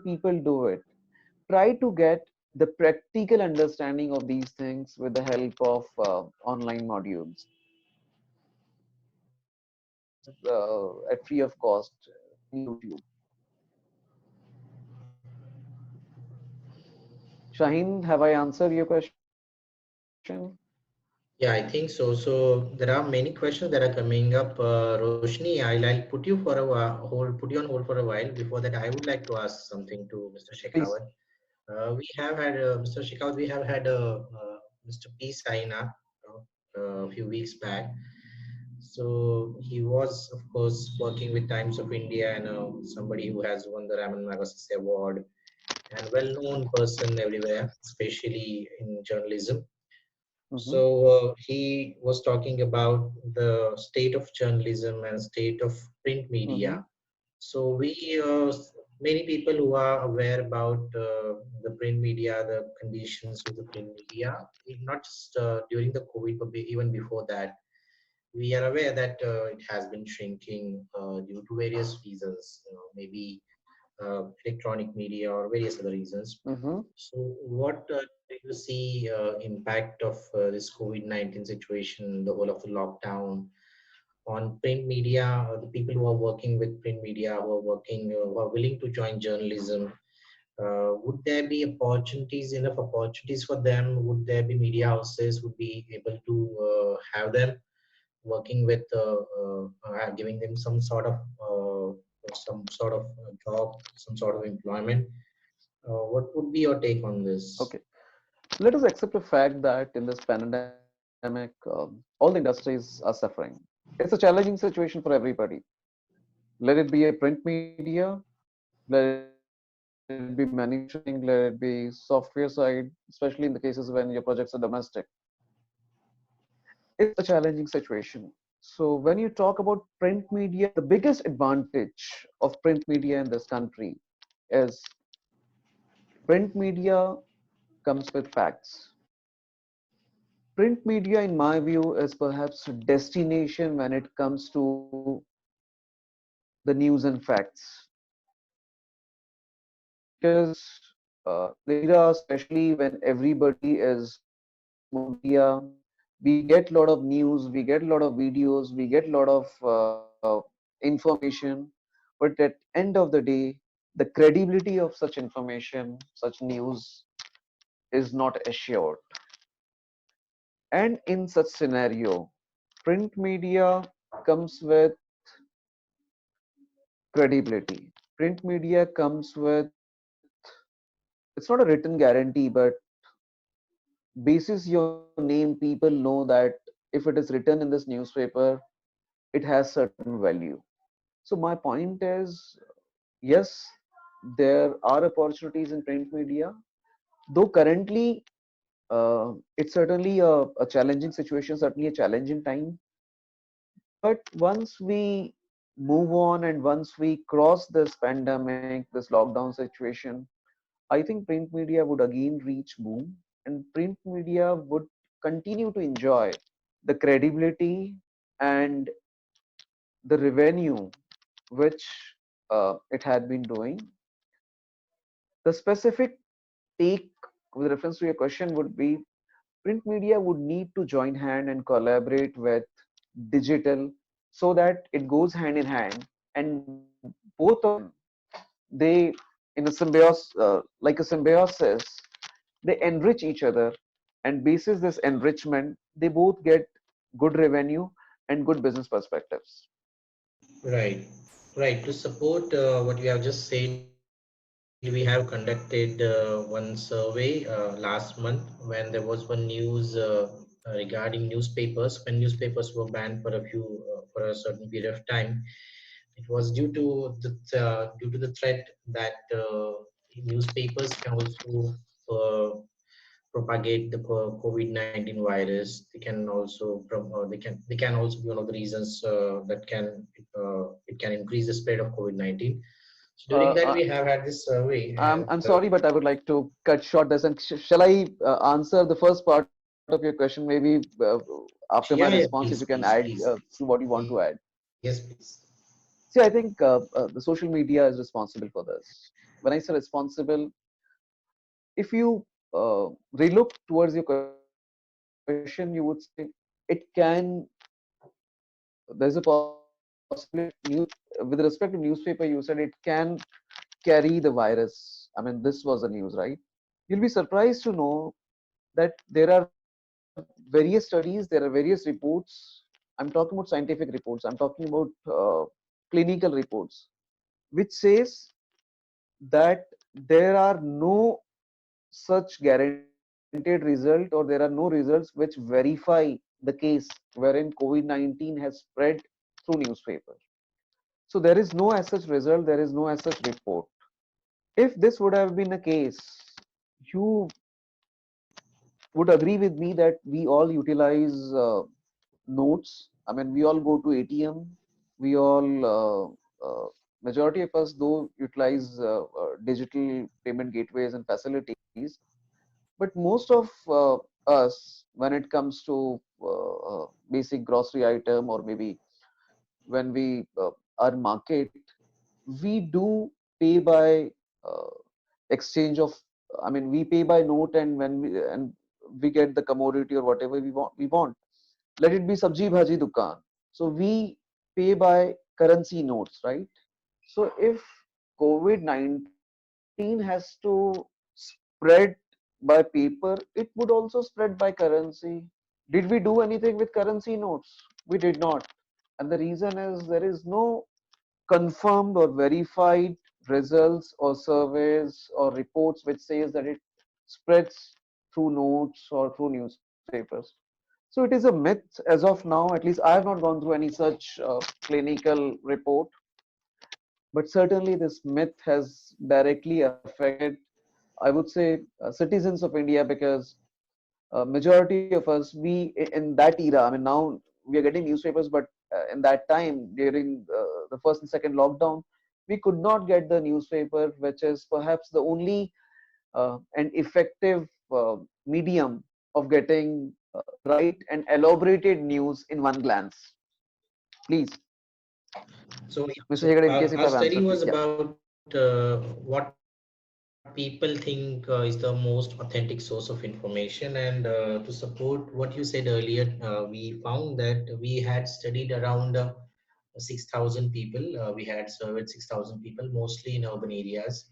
people do it. Try to get the practical understanding of these things with the help of online modules at free of cost in YouTube. Shaheen, have I answered your question? Yeah, I think so. So there are many questions that are coming up. Roshni, I'll put you for a hold, put you on hold for a while. Before that, I would like to ask something to Mr. Please. Shekhawat. We have had Mr. Shekhawat. We have had Mr. P. Saina a few weeks back. So he was, of course, working with Times of India and somebody who has won the Raman Magsaysay Award and well-known person everywhere, especially in journalism. So Hmm. he was talking about the state of journalism and state of print media. Hmm. So many people who are aware about the print media, the conditions of the print media, not just during the COVID, but even before that, we are aware that it has been shrinking due to various reasons, maybe electronic media or various other reasons. Hmm. So, what do you see impact of this COVID-19 situation, the whole of the lockdown on print media, the people who are working with print media, who are working, who are willing to join journalism? Would there be opportunities, enough opportunities for them? Would there be media houses would be able to have them working with, giving them some sort of job, some sort of employment? What would be your take on this? Okay. Let us accept the fact that in this pandemic, all the industries are suffering. It's a challenging situation for everybody. Let it be a print media, let it be manufacturing, let it be software side, especially in the cases when your projects are domestic. It's a challenging situation. So when you talk about print media, the biggest advantage of print media in this country is print media comes with facts. Print media, in my view, is perhaps a destination when it comes to the news and facts. Because the era, especially when everybody is on social media, we get a lot of news, we get a lot of videos, we get a lot of information. But at end of the day, the credibility of such information, such news, is not assured. And in such scenario, print media comes with credibility. Print media comes with, it's not a written guarantee, but basis your name, people know that if it is written in this newspaper, it has certain value. So my point is, yes, there are opportunities in print media, though currently it's certainly a challenging situation, certainly a challenging time. But once we move on and once we cross this pandemic, this lockdown situation, I think print media would again reach boom, and print media would continue to enjoy the credibility and the revenue which it had been doing. The specific take with reference to your question would be print media would need to join hand and collaborate with digital so that it goes hand in hand, and both of them, they in a symbiosis, like a symbiosis, they enrich each other, and basis this enrichment they both get good revenue and good business perspectives. Right, right. To support what you have just said, we have conducted one survey last month when there was one news regarding newspapers. When newspapers were banned for for a certain period of time, it was due to the threat that newspapers can also propagate the COVID-19 virus. They can also they can also be one of the reasons that can it can increase the spread of COVID-19. So during uh, that I, we have had this survey, and I'm sorry, but I would like to cut short this. And shall I answer the first part of your question? Maybe after my response, if you can please, add please, please, to what you want to add. yes, please. See, I think the social media is responsible for this. when I say responsible, if you relook towards your question, you would say it can, there's a possibility that with respect to newspaper, you said it can carry the virus. I mean, this was the news, right? You'll be surprised to know that there are various studies, there are various reports. I'm talking about scientific reports. I'm talking about clinical reports, which says that there are no such guaranteed result, or there are no results which verify the case wherein COVID-19 has spread through newspaper. So there is no as such result, there is no as such report. If this would have been a case, you would agree with me that we all utilize notes. I mean, we all go to ATM. We all, majority of us, though, utilize digital payment gateways and facilities. But most of us, when it comes to basic grocery item, or maybe when we are market, we do pay by uh, exchange of. I mean, we pay by note, and we get the commodity or whatever we want. Let it be sabji bhaji dukan. So we pay by currency notes, right? So if COVID-19 has to spread by paper, it would also spread by currency. Did we do anything with currency notes? We did not. And the reason is there is no confirmed or verified results or surveys or reports which says that it spreads through notes or through newspapers. So it is a myth as of now. At least I have not gone through any such clinical report, but certainly this myth has directly affected, I would say, citizens of India, because majority of us, we in that era, I mean, now we are getting newspapers, but in that time during the first and second lockdown, we could not get the newspaper, which is perhaps the only and effective medium of getting right and elaborated news in one glance. Please, So, Mr. Hegar, in case if our I've study answered, was please. Yeah. about what people think is the most authentic source of information. And to support what you said earlier, we found that we had studied around 6,000 people. We had surveyed 6,000 people, mostly in urban areas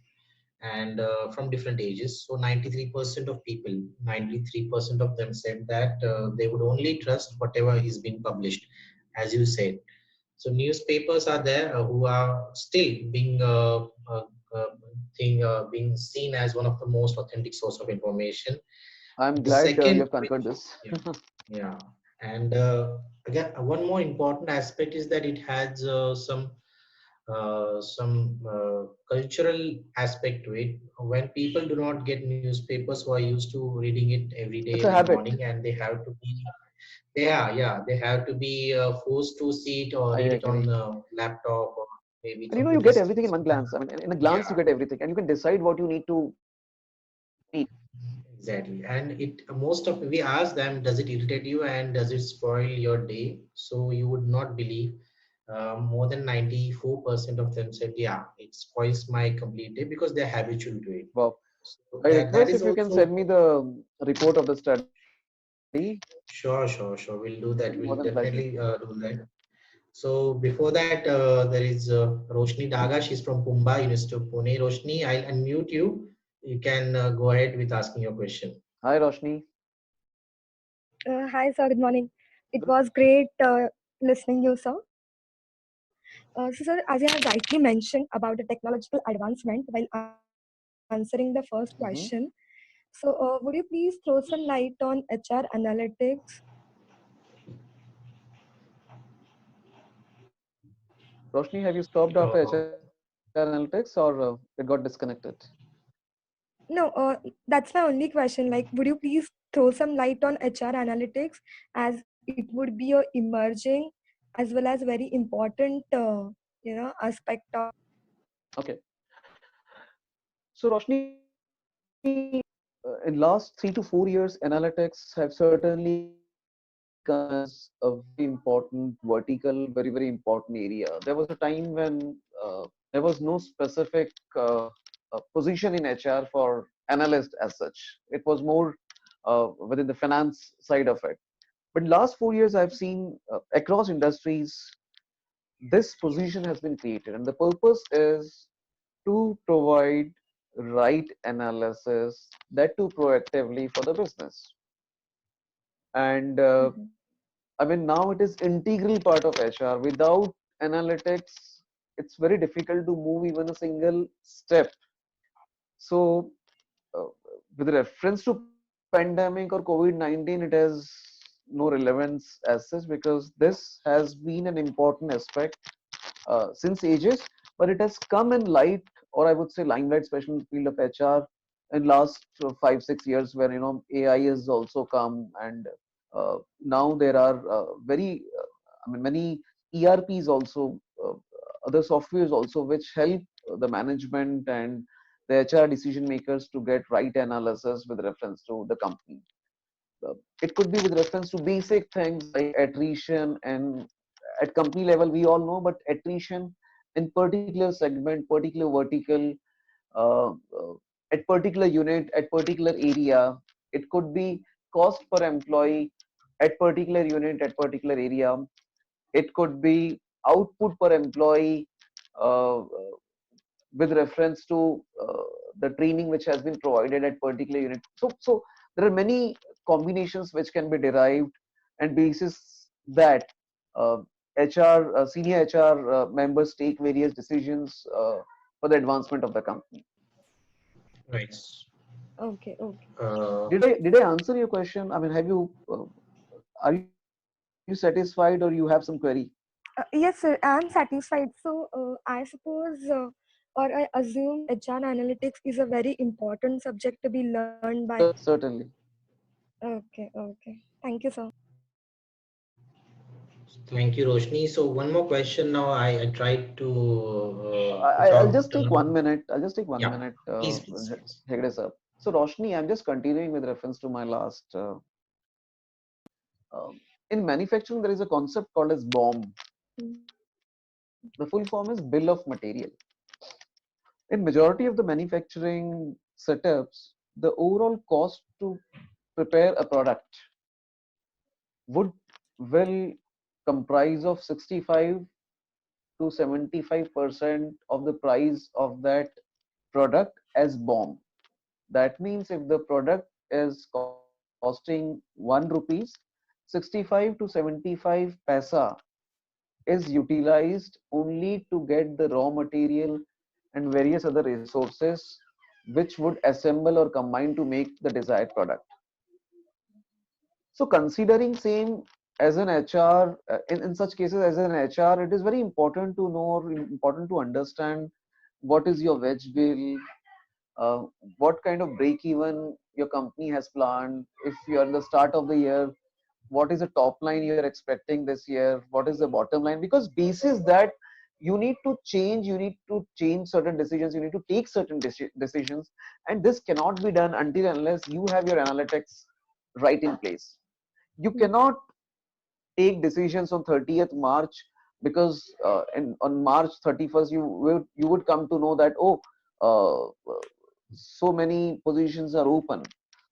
and from different ages. So 93% of people, 93% of them said that they would only trust whatever is being published, as you said. So newspapers are there who are still uh, being seen as one of the most authentic source of information. I'm The glad you second, have conquered this. yeah, yeah, and again, one more important aspect is that it has some cultural aspect to it. When people do not get newspapers, who are used to reading it every day, It's a every habit. morning, and they have to be, yeah, they have to be forced to see it or I read it on agree. laptop or maybe And you get computer everything in screens. one glance. I mean, in a glance, you Yeah, get everything, and you can decide what you need to read. exactly. And it most of we ask them, does it irritate you and does it spoil your day? So you would not believe. More than 94% of them said, yeah, it spoils my complete day because they're habitual to it. Wow. So I that request is if you can also send me the report of the study. sure. We'll do that. More We'll than pleasure. definitely do that. So before that, there is Roshni Daga. She's from Pumba, University of Pune. Roshni, I'll unmute you. You can go ahead with asking your question. Hi, Roshni. Hi, sir. Good morning. It was great listening you, sir. So, sir, as you have rightly mentioned about the technological advancement while answering the first question, Hmm. so would you please throw some light on HR analytics? Roshni, have you stopped after Uh, HR analytics, or it got disconnected? No, that's my only question. Like, would you please throw some light on HR analytics as it would be a emerging as well as very important, aspect of. Okay. So, Roshni, in last 3 to 4 years, analytics have certainly come as a very important vertical, very, very important area. There was a time when there was no specific position in HR for analyst as such. It was more within the finance side of it. But last 4 years, I've seen across industries, this position has been created, and the purpose is to provide right analysis, that too proactively for the business. And Mhm. I mean, now it is integral part of HR. Without analytics, it's very difficult to move even a single step. So, uh, with reference to pandemic or COVID-19, it has no relevance as such because this has been an important aspect since ages, but it has come in light, or I would say limelight, especially in the field of HR, in last 5 6 years, where AI has also come, and now there are I mean, many ERPs also, other softwares also, which help the management and the HR decision makers to get right analysis with reference to the company. It could be with reference to basic things like attrition, and at company level we all know, but attrition in particular segment, particular vertical, uh, uh, at particular unit, at particular area. It could be cost per employee at particular unit, at particular area. It could be output per employee with reference to the training which has been provided at particular unit. So there are many combinations which can be derived, and basis that uh, HR senior HR members take various decisions for the advancement of the company. Nice. Okay, okay. Uh, Did I answer your question? I mean, have you are you satisfied or you have some query? Yes, sir, I'm satisfied. So, I suppose or I assume HR analytics is a very important subject to be learned by. Certainly. Okay, okay. Thank you, sir. Thank you, Roshni. So one more question now. I tried to put I'll out. just take 1 minute. I'll just take one Yeah, minute, please. Hegde sir. So Roshni, I'm just continuing with reference to my last. In manufacturing, there is a concept called as BOM. Mm. The full form is bill of material. In majority of the manufacturing setups, the overall cost to prepare a product would will comprise of 65 to 75% of the price of that product as BOM. That means if the product is costing 1 rupees, 65 to 75 paisa is utilized only to get the raw material and various other resources which would assemble or combine to make the desired product. So considering same as an HR, in such cases as an HR, it is very important to know or important to understand what is your wedge bill, uh, what kind of break even your company has planned. If you are in the start of the year, what is the top line you are expecting this year, what is the bottom line, because basis that you need to change certain decisions, you need to take certain decisions, and this cannot be done until unless you have your analytics right in place. You Mm. cannot take decisions on 30th March, because on March 31st you would come to know that, oh, so many positions are open.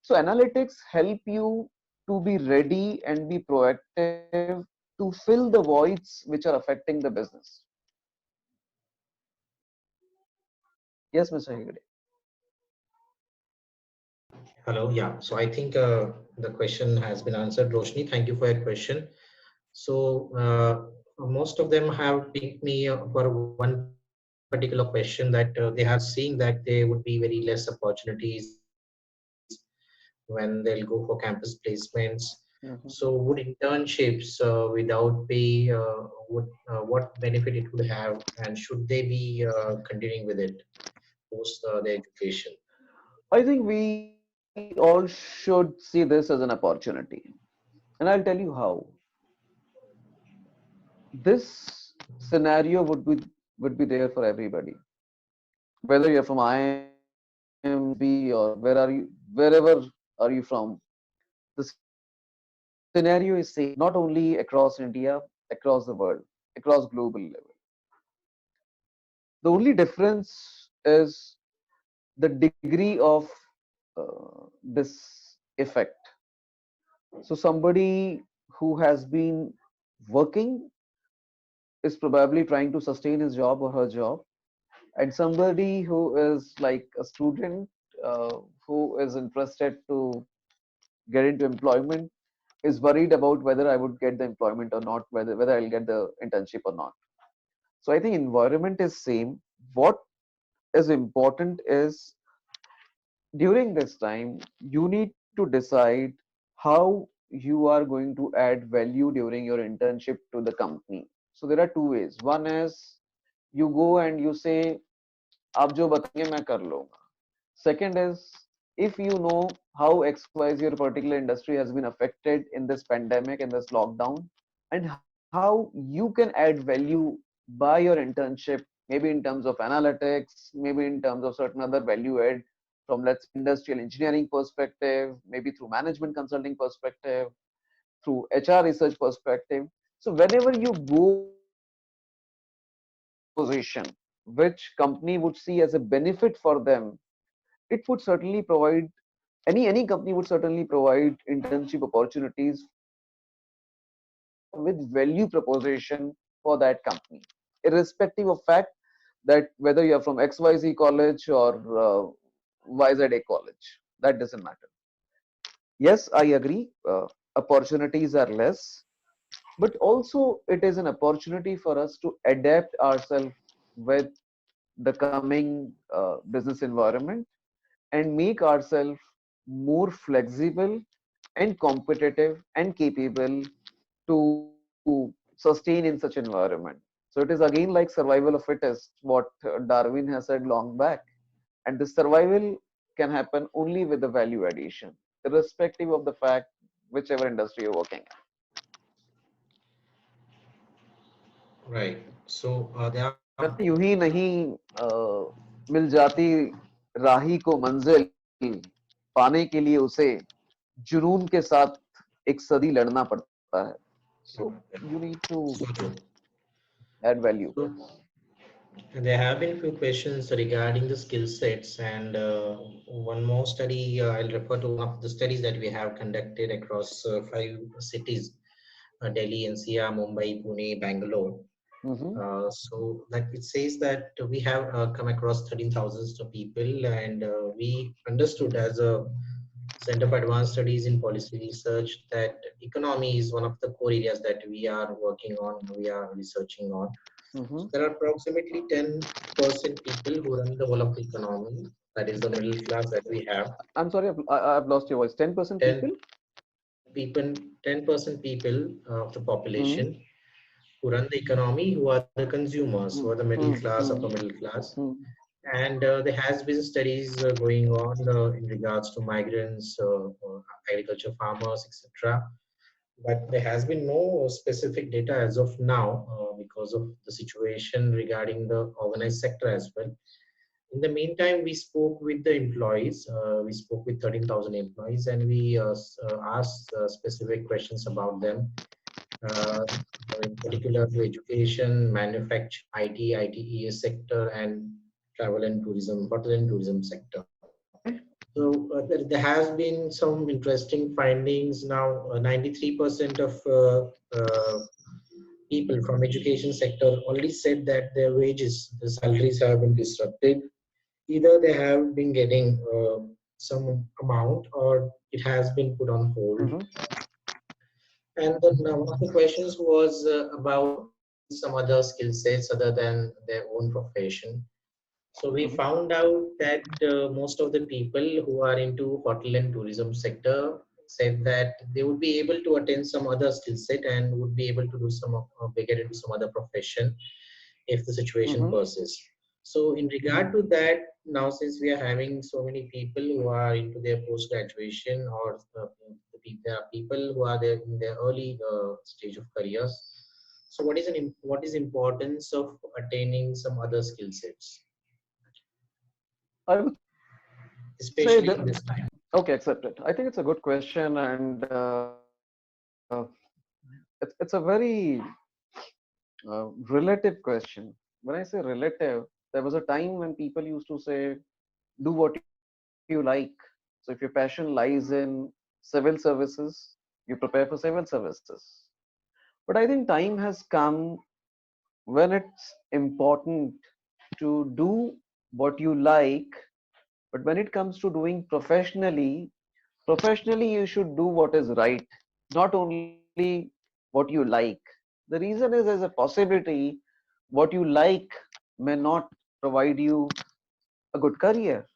So analytics help you to be ready and be proactive to fill the voids which are affecting the business. Yes, Mr. Hegde. Hello. Yeah. So I think the question has been answered. Roshni, thank you for your question. So most of them have pinged me for one particular question, that they are seeing that there would be very less opportunities when they'll go for campus placements. So would Mhm. internships without pay, what benefit it would have, and should they be continuing with it post their education? I think we all should see this as an opportunity, and I'll tell you how. This scenario would be there for everybody, whether you're from IIM, ISB, or wherever are you from. The scenario is same, not only across India, across the world, across global level. The only difference is the degree of this effect. So somebody who has been working is probably trying to sustain his job or her job, and somebody who is like a student who is interested to get into employment is worried about whether I would get the employment or not, whether I'll get the internship or not. So I think environment is same. What is important is during this time you need to decide how you are going to add value during your internship to the company. So there are two ways. One is you go and you say आप जो बताएंगे मैं कर लूंगा. Second is, if you know how XYZ your particular industry has been affected in this pandemic, in this lockdown, and how you can add value by your internship, maybe in terms of analytics, maybe in terms of certain other value add from, let's say, industrial engineering perspective, maybe through management consulting perspective, through HR research perspective. So whenever you go position, which company would see as a benefit for them, it would certainly provide any company would certainly provide internship opportunities with value proposition for that company, irrespective of fact that whether you are from XYZ college or YZA college, that doesn't matter. Yes, I agree, opportunities are less, but also it is an opportunity for us to adapt ourselves with the coming business environment and make ourselves more flexible and competitive and capable to sustain in such environment. So it is again like survival of fittest, what Darwin has said long back. And the survival can happen only with the value addition, irrespective of the fact whichever industry you're working in. Right. So there are कहते यूं ही नहीं मिल जाती राही को मंजिल, पाने के लिए उसे जुनून के साथ एक सदी लड़ना पड़ता है. So you need to so true. add value. So there have been few questions regarding the skill sets, and one more study. I'll refer to one of the studies that we have conducted across 5 cities: Delhi, NCR, Mumbai, Pune, Bangalore. Mm-hmm. So that it says that we have come across 13,000 people, and we understood as a Center for Advanced Studies in Policy Research that economy is one of the core areas that we are working on, we are researching on. Mm-hmm. So there are approximately 10% people who run the whole of the economy. That is the middle class that we have. I'm sorry, I've lost your voice. 10% 10 people? people, 10% people of the Mm-hmm. population who run the economy, who are the consumers, who are the middle class, upper Mm-hmm. middle class. Mm-hmm. And there has been studies going on in regards to migrants, agriculture farmers, etc. But there has been no specific data as of now because of the situation regarding the organized sector as well. In the meantime, we spoke with the employees. We spoke with 13,000 employees, and we asked specific questions about them, uh, in particular to education, manufacturing, IT, ITES sector, and travel and tourism, hotel and tourism sector. So there has been some interesting findings now. 93% of people from education sector already said that their wages, the salaries have been disrupted. Either they have been getting some amount or it has been put on hold. Mm-hmm. And then one of the questions was about some other skill sets other than their own profession. So we Mm-hmm. found out that most of the people who are into hotel and tourism sector said that they would be able to attain some other skill set and would be able to do some get into some other profession if the situation Mm-hmm. persists. So in regard to that, now since we are having so many people who are into their post graduation or there are people who are there in their early stage of careers. So what is importance of attaining some other skill sets, I would say that, especially in this time? okay, accepted. I think it's a good question, and it's a very relative question. When I say relative, there was a time when people used to say do what you like. So if your passion lies in civil services, you prepare for civil services. But I think time has come when it's important to do what you like. But when it comes to doing professionally you should do what is right, not only what you like. The reason is there's a possibility what you like may not provide you a good career,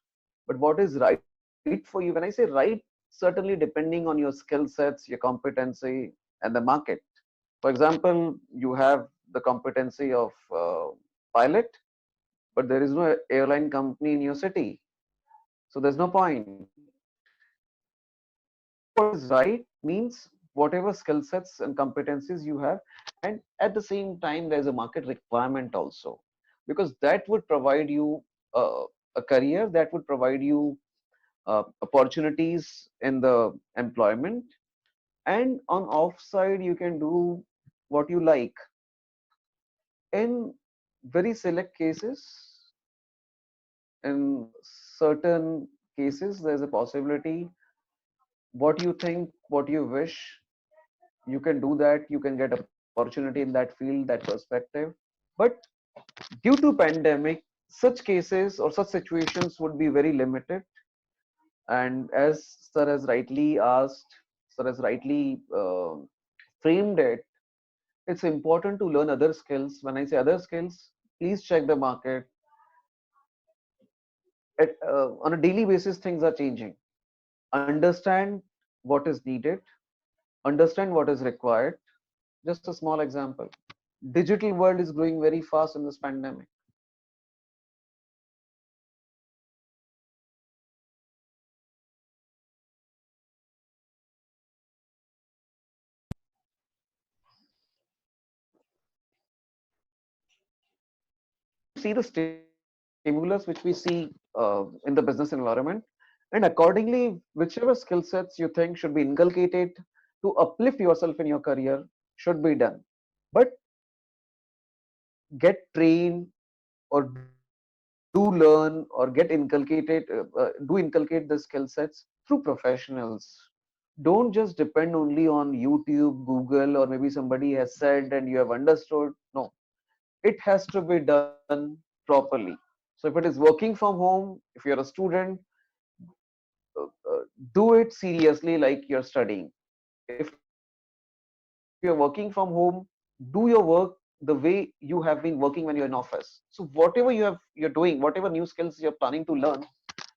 but what is right for you, when I say right, certainly depending on your skill sets, your competency, and the market. For example, you have the competency of pilot, but there is no airline company in your city, so there's no point. What is right means whatever skill sets and competencies you have, and at the same time there's a market requirement also, because that would provide you a career, that would provide you opportunities in the employment, and on offside you can do what you like. In very select cases, in certain cases there's a possibility what you think, what you wish, you can do that, you can get opportunity in that field, that perspective. But due to pandemic, such cases or such situations would be very limited. And as sir has rightly asked, sir has rightly framed it, it's important to learn other skills. When I say other skills, please check the market. On a daily basis things are changing. Understand what is needed, understand what is required. Just a small example, digital world is growing very fast in this pandemic. See the stimulus which we see in the business environment, and accordingly whichever skill sets you think should be inculcated to uplift yourself in your career should be done. But get trained or do learn or get inculcate the skill sets through professionals. Don't just depend only on YouTube, Google, or maybe somebody has said and you have understood. No, it has to be done properly. So if it is working from home, if you're a student, uh, uh, do it seriously like you're studying. If you're working from home, do your work the way you have been working when you're in office. So whatever you're doing, whatever new skills you're planning to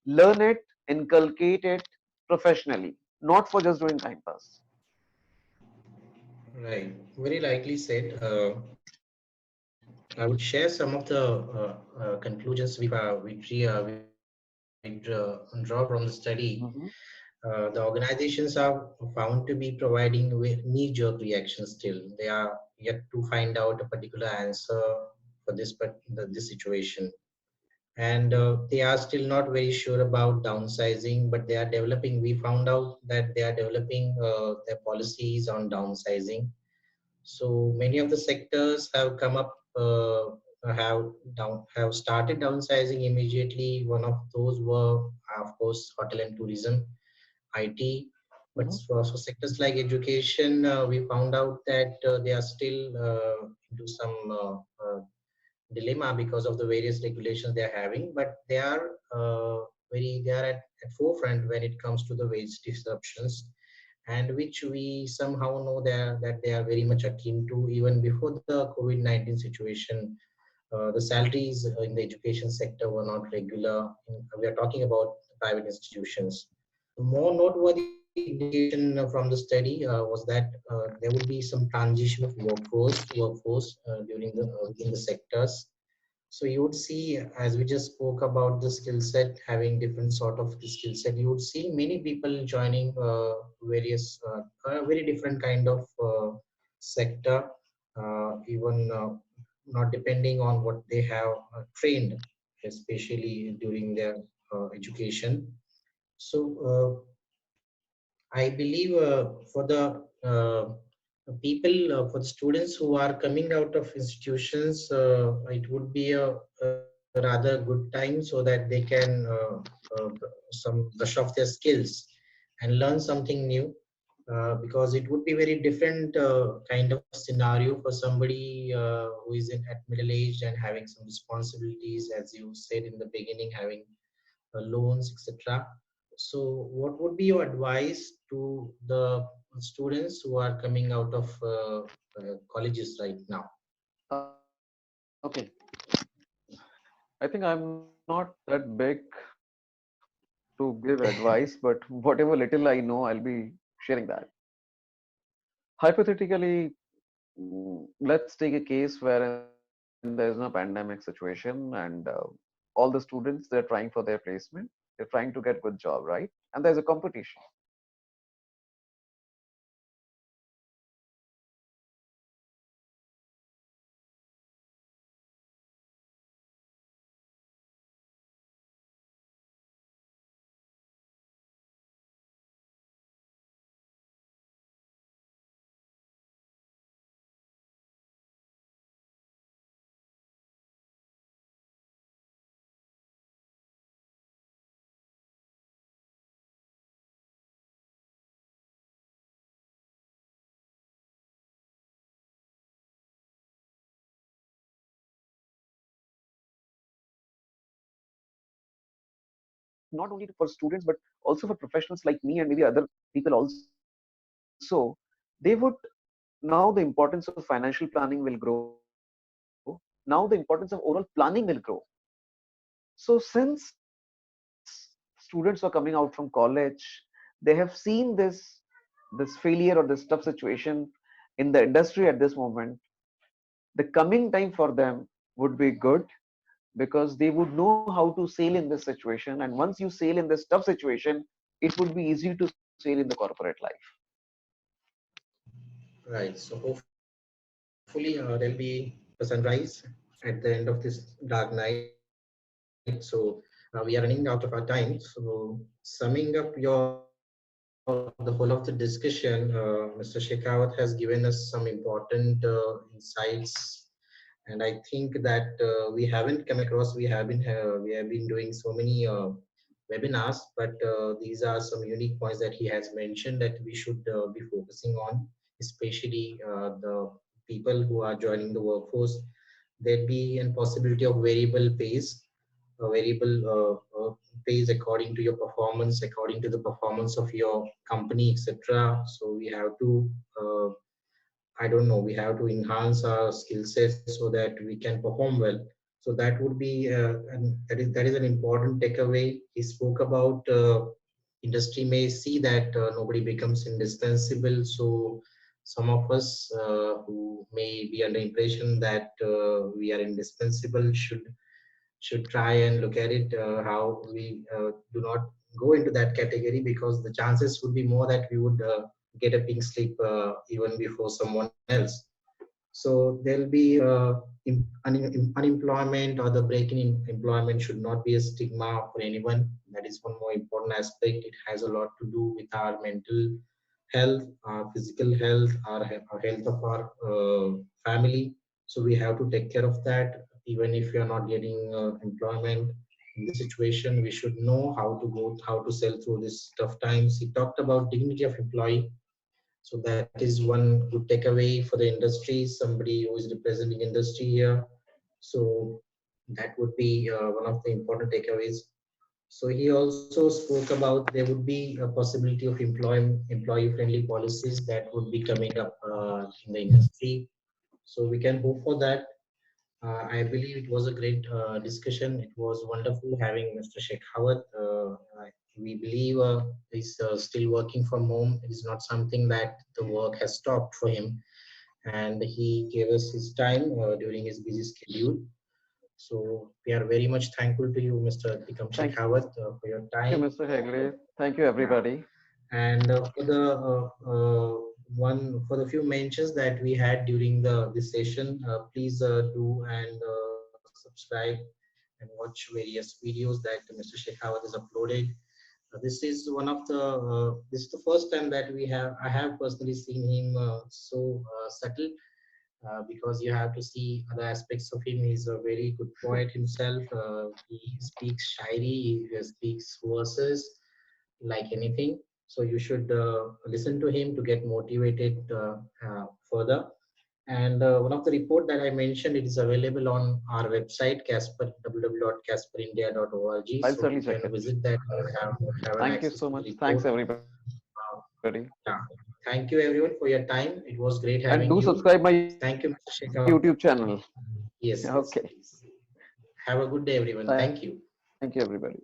learn it, inculcate it professionally, not for just doing time pass. Right. Very likely said. I would share some of the conclusions we draw from the study. Mhm. The organizations are found to be providing knee-jerk reactions still. They are yet to find out a particular answer for this situation. And they are still not very sure about downsizing, but they are developing. We found out that they are developing their policies on downsizing. So many of the sectors have come up, have started downsizing immediately. One of those were, of course, hotel and tourism, IT. But Mhm. for sectors like education, we found out that they are still into some dilemma because of the various regulations they are having. But they are they are at forefront when it comes to the wage disruptions, and which we somehow know that they are very much akin to even before the COVID-19 situation. The salaries in the education sector were not regular. We are talking about private institutions. More noteworthy indication from the study was that there would be some transition of workforce during the within the sectors. So you would see, as we just spoke about the skill set, having different sort of the skill set, you would see many people joining various, very different kind of sector, even not depending on what they have trained, especially during their education. So I believe for the students who are coming out of institutions, it would be a rather good time so that they can uh, some brush off their skills and learn something new, because it would be very different kind of scenario for somebody who is at middle age and having some responsibilities, as you said in the beginning, having loans, etc. So, what would be your advice to the students who are coming out of colleges right now? Okay, I think I'm not that big to give advice, but whatever little I know, I'll be sharing that. Hypothetically, let's take a case wherein there is no pandemic situation and all the students, they're trying for their placement, they're trying to get good job, right? And there's a competition. Not only for students but also for professionals like me and maybe other people also, they would, now the importance of financial planning will grow, now the importance of overall planning will grow. So since students are coming out from college, they have seen this failure or this tough situation in the industry at this moment. The coming time for them would be good because they would know how to sail in this situation, and once you sail in this tough situation, it would be easy to sail in the corporate life. Right. So hopefully there'll be a sunrise at the end of this dark night. So we are running out of our time. So summing up the whole of the discussion, Mr. Shekhawat has given us some important insights, and I think that we haven't come across. We have been doing so many webinars, but these are some unique points that he has mentioned that we should be focusing on, especially the people who are joining the workforce. There'd be a possibility of variable pays, variable pays according to your performance, according to the performance of your company, etc. So we have to I don't know, we have to enhance our skill sets so that we can perform well. So that would be, and that is an important takeaway. He spoke about industry may see that nobody becomes indispensable. So some of us who may be under impression that we are indispensable should try and look at it how we do not go into that category, because the chances would be more that we would get a pink slip even before someone else. So there'll be unemployment, or the break in employment should not be a stigma for anyone. That is one more important aspect. It has a lot to do with our mental health, our physical health, our health of our family. So we have to take care of that. Even if we are not getting employment in this situation, we should know how to sell through these tough times. He talked about dignity of employee, so that is one good takeaway for the industry, somebody who is representing industry here. So that would be one of the important takeaways. So he also spoke about there would be a possibility of employee friendly policies that would be coming up in the industry. So we can hope for that. I believe it was a great discussion. It was wonderful having Mr. Shekhawat. We believe he's still working from home. It is not something that the work has stopped for him, and he gave us his time during his busy schedule. So we are very much thankful to you, Mr. Tikam Thank you, Shekhawat, for your Mr. time. Hegde. Thank you, everybody. Yeah. And for the few mentions that we had during this session, please do and subscribe and watch various videos that Mr. Shekhawat has uploaded. This is one of the this is the first time that I have personally seen him so subtle because you have to see other aspects of him. He's a very good poet himself. He speaks shairi, he speaks verses like anything. So you should listen to him to get motivated further. And one of the report that I mentioned, it is available on our website, Casper, www.casperindia.org. I'll So you certainly check can it. visit that and have an Thank you access so to the much. report. Thanks, everybody. Yeah. Thank you everyone for your time. It was great And having do you. subscribe my Thank you, Mr. Shekhar. YouTube channel. Yes, yes, Okay. please. Have a good day, everyone. Thank you. Thank you, everybody.